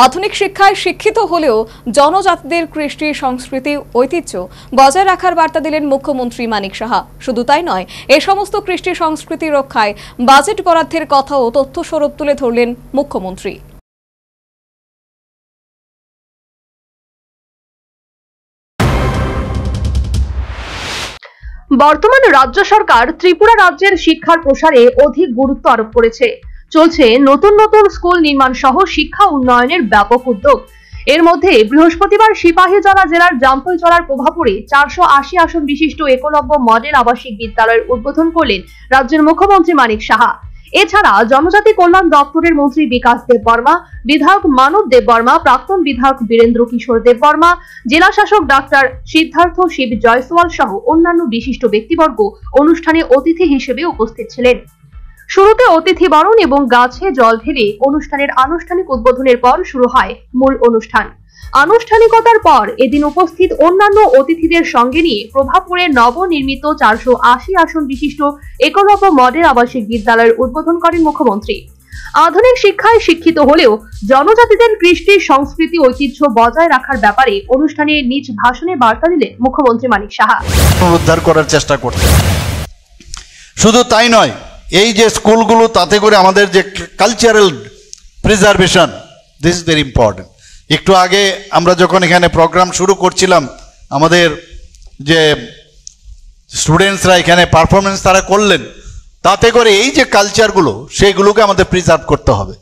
আধুনিক শিক্ষায় শিক্ষিত হলেও জনজাতিদের কৃষ্টি সংস্কৃতি ঐতিহ্য বজায় রাখার বার্তা দিলেন মুখ্যমন্ত্রী মানিক সাহা। শুধু তাই নয়, এই সমস্ত কৃষ্টি সংস্কৃতি রক্ষায় বাজেট বরাদ্দের কথা ও তথ্যস্বরূপ তুলে ধরলেন মুখ্যমন্ত্রী। বর্তমান রাজ্য সরকার ত্রিপুরা রাজ্যের শিক্ষার প্রসারে অধিক গুরুত্ব আরোপ করেছে। চলছে নতুন নতুন স্কুল নির্মাণ সহ শিক্ষা উন্নয়নের ব্যাপক উদ্যোগ। এর মধ্যে বৃহস্পতিবার সিপাহীজলা জেলার জামতৈজলার প্রভাপুরে 480 আসন বিশিষ্ট একলব্য মডেল আবাসিক বিদ্যালয়ের উদ্বোধন করলেন রাজ্যের মুখ্যমন্ত্রী মানিক সাহা। এছাড়া জনজাতি কল্যাণ দপ্তরের মন্ত্রী বিকাশ দেববর্মা, বিধায়ক মানব দেববর্মা, প্রাক্তন বিধায়ক বীরেন্দ্র কিশোর দেববর্মা, জেলা শাসক ডাক্তার সিদ্ধার্থ শিব জয়সওয়াল সহ অন্যান্য বিশিষ্ট ব্যক্তিবর্গ অনুষ্ঠানে অতিথি হিসেবে উপস্থিত ছিলেন। শুরুতে অতিথি বরণ এবং গাছে জল ঢেলে অনুষ্ঠানের আনুষ্ঠানিক উদ্বোধনের পর শুরু হয় মূল অনুষ্ঠান। আনুষ্ঠানিকতার পর এদিন উপস্থিত অন্যান্য অতিথিদের সঙ্গে নিয়ে প্রভাপুরের নবনির্মিত 480 আসন বিশিষ্ট একলব্য মডেল আবাসিক বিদ্যালয়ের উদ্বোধন করেন মুখ্যমন্ত্রী। আধুনিক শিক্ষায় শিক্ষিত হলেও জনজাতিদের কৃষ্টি সংস্কৃতি ঐতিহ্য বজায় রাখার ব্যাপারে অনুষ্ঠানে নিজ ভাষণে বার্তা দিলেন মুখ্যমন্ত্রী মানিক সাহা। উদ্ধার করার চেষ্টা করতে, শুধু তাই নয়, এই যে স্কুলগুলো, তাতে করে আমাদের যে cultural preservation, this is very important. একটু আগে আমরা যখন এখানে প্রোগ্রাম শুরু করছিলাম, আমাদের যে স্টুডেন্টসরা এখানে পারফরমেন্স তারা করলেন, তাতে করে এই যে কালচারগুলো, সেইগুলোকে আমাদের প্রিজার্ভ করতে হবে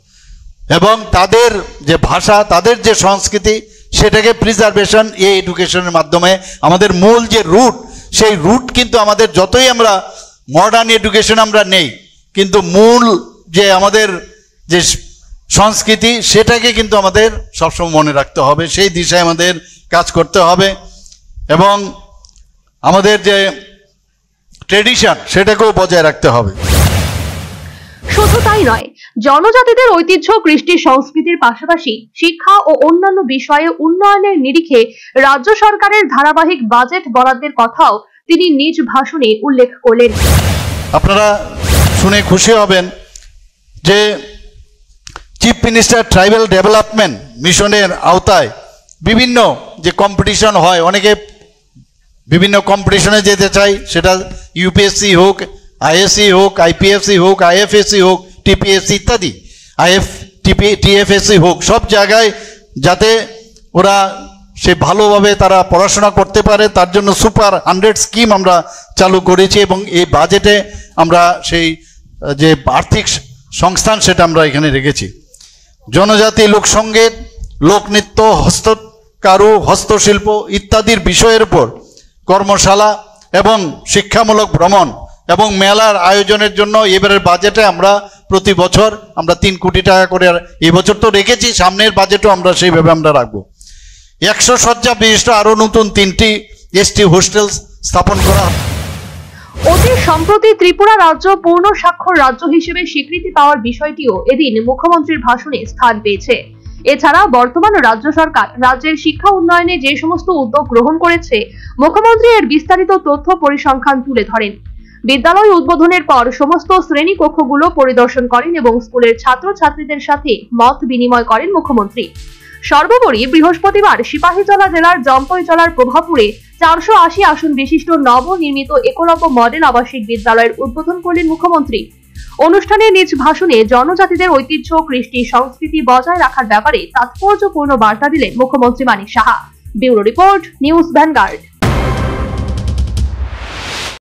এবং তাদের যে ভাষা, তাদের যে সংস্কৃতি, সেটাকে প্রিজার্ভেশন এই এডুকেশনের মাধ্যমে আমাদের মূল যে রুট, সেই রুট কিন্তু আমাদের যতই আমরা মডার্ন এডুকেশন আমরা নেই, কিন্তু মূল যে আমাদের যে সংস্কৃতি, সেটাকে কিন্তু আমাদের সবসময় মনে রাখতে হবে, সেই দিশায় আমাদের কাজ করতে হবে এবং আমাদের যে ট্রেডিশন, সেটাকেও বজায় রাখতে হবে। শুধু তাই নয়, জনজাতিদের ঐতিহ্য কৃষ্টি সংস্কৃতির পাশাপাশি শিক্ষা ও অন্যান্য বিষয়ে উন্নয়নের নিরিখে রাজ্য সরকারের ধারাবাহিক বাজেট বরাদ্দের কথাও তিনি নিজ ভাষণে উল্লেখ করলেন। আপনারা শুনে খুশি হবেন যে চিফ মিনিস্টার ট্রাইবাল ডেভেলপমেন্ট মিশনের আওতায় বিভিন্ন যে কম্পিটিশন হয়, অনেকে বিভিন্ন কম্পিটিশনে যেতে চাই, সেটা ইউপিএসসি হোক, আইএসসি হোক, আইপিএসসি হোক, আইএফএসসি হোক, টিপিএসসি ইত্যাদি, টিএফএসসি হোক, সব জায়গায় যাতে ওরা সে ভালোভাবে তারা পড়াশোনা করতে পারে, তার জন্য সুপার 100 স্কিম আমরা চালু করেছি এবং এই বাজেটে আমরা সেই যে আর্থিক সংস্থান, সেটা আমরা এখানে রেখেছি। জনজাতি লোকসঙ্গীত, লোকনৃত্য, হস্তকারু, হস্তশিল্প ইত্যাদির বিষয়ের উপর কর্মশালা এবং শিক্ষামূলক ভ্রমণ এবং মেলার আয়োজনের জন্য এবারের বাজেটে আমরা প্রতি বছর আমরা 3 কোটি টাকা করে, এই বছর তো রেখেছি, সামনের বাজেটও আমরা সেইভাবে আমরা রাখবো। 100 শয্যা বিশিষ্ট আরো নতুন 3টি এসটি হোস্টেল স্থাপন করা। অতি সম্প্রতি ত্রিপুরা রাজ্য পূর্ণ স্বাক্ষর রাজ্য হিসেবে স্বীকৃতি পাওয়ার বিষয়টিও এদিন মুখ্যমন্ত্রীর ভাষণে স্থান পেয়েছে। এছাড়া বর্তমান রাজ্য সরকার রাজ্যের শিক্ষা উন্নয়নে যে সমস্ত উদ্যোগ গ্রহণ করেছে, মুখ্যমন্ত্রী এর বিস্তারিত তথ্য পরিসংখ্যান তুলে ধরেন। বিদ্যালয় উদ্বোধনের পর সমস্ত শ্রেণী কক্ষগুলো পরিদর্শন করেন এবং স্কুলের ছাত্রছাত্রীদের সাথে মত বিনিময় করেন মুখ্যমন্ত্রী। সর্বোপরি বৃহস্পতিবার সিপাহীজলা জেলার জামতৈজলার প্রভাপুরে 480 আসন বিশিষ্ট নবনির্মিত একলব্য মডেল আবাসিক বিদ্যালয়ের উদ্বোধন করলেন মুখ্যমন্ত্রী। অনুষ্ঠানে নিজ ভাষণে জনজাতিদের ঐতিহ্য কৃষ্টি সংস্কৃতি বজায় রাখার ব্যাপারে তাৎপর্যপূর্ণ বার্তা দিলেন মুখ্যমন্ত্রী Manik Saha. Bureau report, News vanguard.